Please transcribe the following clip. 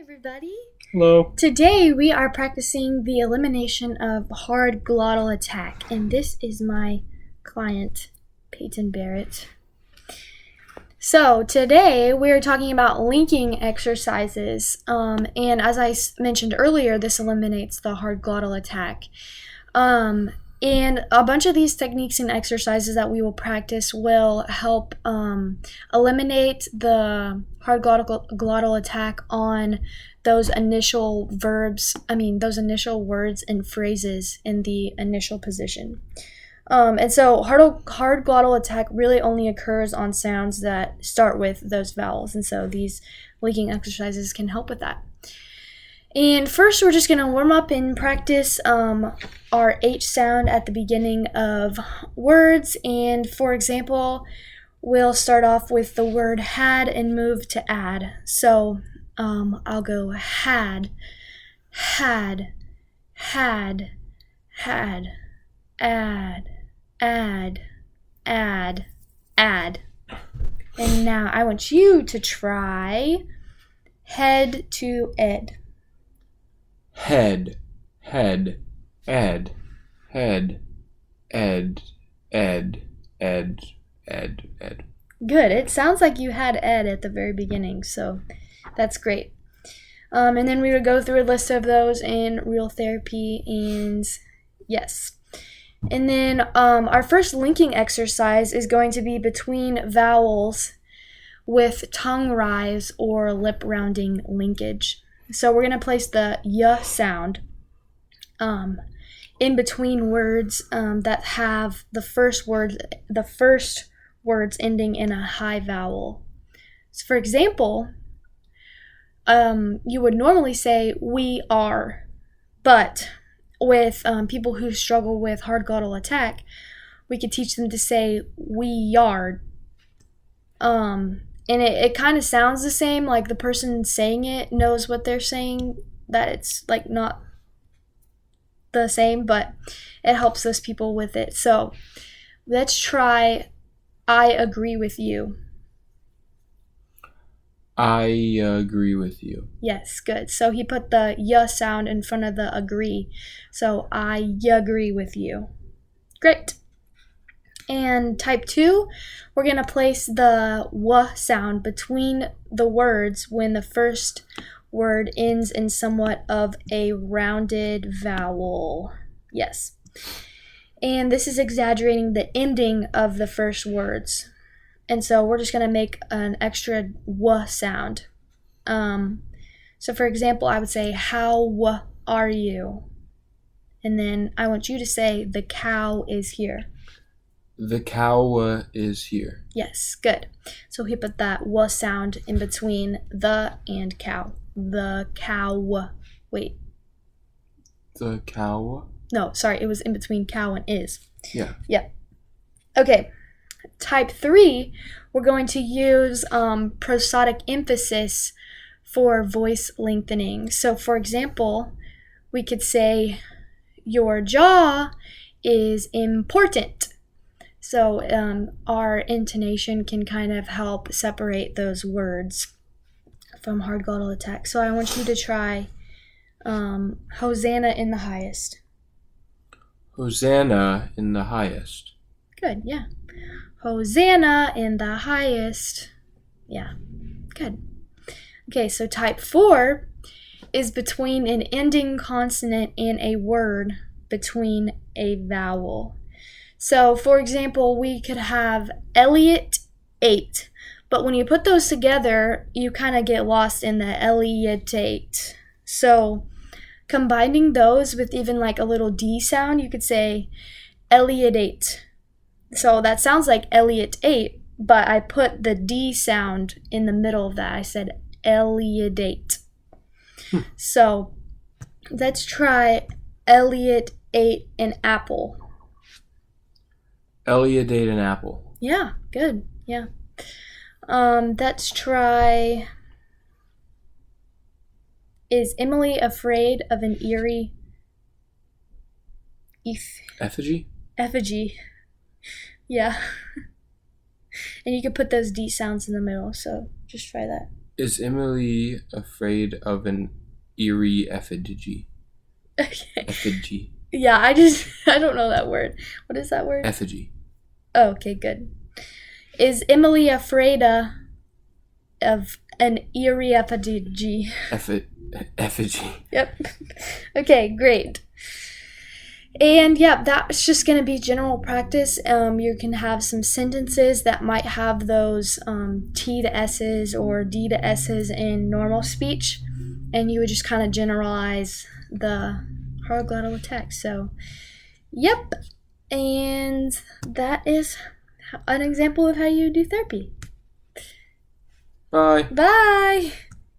Everybody. Hello. Today we are practicing the elimination of hard glottal attack, and this is my client, Peyton Barrett. So today we are talking about linking exercises, and as I mentioned earlier, this eliminates the hard glottal attack. And a bunch of these techniques and exercises that we will practice will help eliminate the hard glottal attack on those initial those initial words and phrases in the initial position. And so hard glottal attack really only occurs on sounds that start with those vowels, and so these linking exercises can help with that. And first, we're just going to warm up and practice our H sound at the beginning of words. And for example, we'll start off with the word had and move to add. So I'll go had, had, had, had, add, add, add, add. And now I want you to try head to ed. Head, head, ed, head, ed, ed, ed, ed, ed. Good. It sounds like you had ed at the very beginning, so that's great. And then we would go through a list of those in real therapy, and yes. And then our first linking exercise is going to be between vowels with tongue rise or lip rounding linkage. So we're going to place the y sound in between words that have the first words ending in a high vowel. So for example, you would normally say we are, but with people who struggle with hard glottal attack, we could teach them to say we yard. And it kind of sounds the same, like the person saying it knows what they're saying, that it's like not the same, but it helps those people with it. So let's try I agree with you. I agree with you. Yes, good. So he put the y sound in front of the agree. So I agree with you. Great. And type 2, we're going to place the w sound between the words when the first word ends in somewhat of a rounded vowel. Yes. And this is exaggerating the ending of the first words. And so we're just going to make an extra w sound. So for example, I would say, how are you? And then I want you to say, the cow is here. The cow is here. Yes, good. So he put that w sound in between the and cow. The cow. Wait. The cow? No, sorry, it was in between cow and is. Yeah. Yep. Okay. Type 3, we're going to use prosodic emphasis for voice lengthening. So for example, we could say, your jaw is important. So our intonation can kind of help separate those words from hard glottal attack. So I want you to try Hosanna in the highest. Hosanna in the highest. Good, yeah. Hosanna in the highest. Yeah, good. Okay, so type 4 is between an ending consonant and a word between a vowel. So, for example, we could have Elliot ate, but when you put those together, you kind of get lost in the Elliot-ate. So, combining those with even like a little D sound, you could say Elliot-ate. So that sounds like Elliot-ate, but I put the D sound in the middle of that. I said Elliot-ate. So, let's try Elliot ate an apple. Elliot ate an apple. Yeah, good. Yeah. Let's try, is Emily afraid of an eerie Effigy? effigy? Yeah. And you can put those D sounds in the middle, so just try that. Is Emily afraid of an eerie effigy? Okay. Effigy. Yeah, I don't know that word. What is that word? Effigy. Oh, okay, good. Is Emily afraid of an eerie effigy? Effigy. Yep. Okay, great. And yeah, that's just going to be general practice. You can have some sentences that might have those T to S's or D to S's in normal speech, and you would just kind of generalize the hard glottal attack. So, yep. And that is an example of how you do therapy. Bye. Bye!